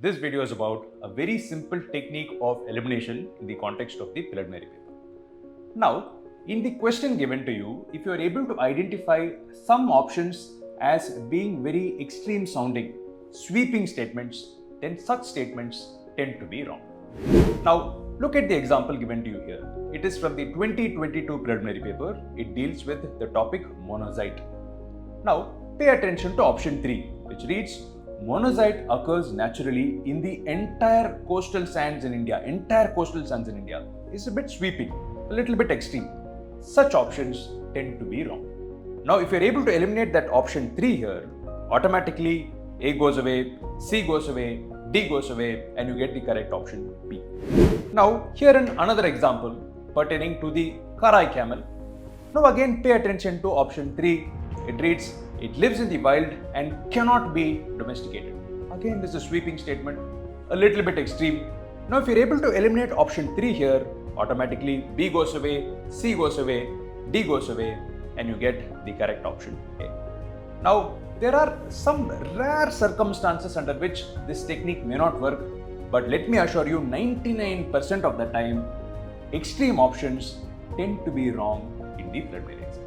This video is about a very simple technique of elimination in the context of the preliminary paper. Now, in the question given to you, if you are able to identify some options as being very extreme sounding, sweeping statements, then such statements tend to be wrong. Now, look at the example given to you here. It is from the 2022 preliminary paper. It deals with the topic monazite. Now, pay attention to option 3, which reads, monazite occurs naturally in the entire coastal sands in India. Entire coastal sands in India is a bit sweeping, a little bit extreme. Such options tend to be wrong. Now, if you're able to eliminate that option 3 here, automatically A goes away, C goes away, D goes away, and you get the correct option B. Now, here in another example pertaining to the Karai camel. Now again, pay attention to option 3. It reads, it lives in the wild and cannot be domesticated. Again, this is a sweeping statement, a little bit extreme. Now, if you're able to eliminate option 3 here, automatically B goes away, C goes away, D goes away, and you get the correct option A. Now, there are some rare circumstances under which this technique may not work, but let me assure you, 99% of the time, extreme options tend to be wrong in the preliminary exam.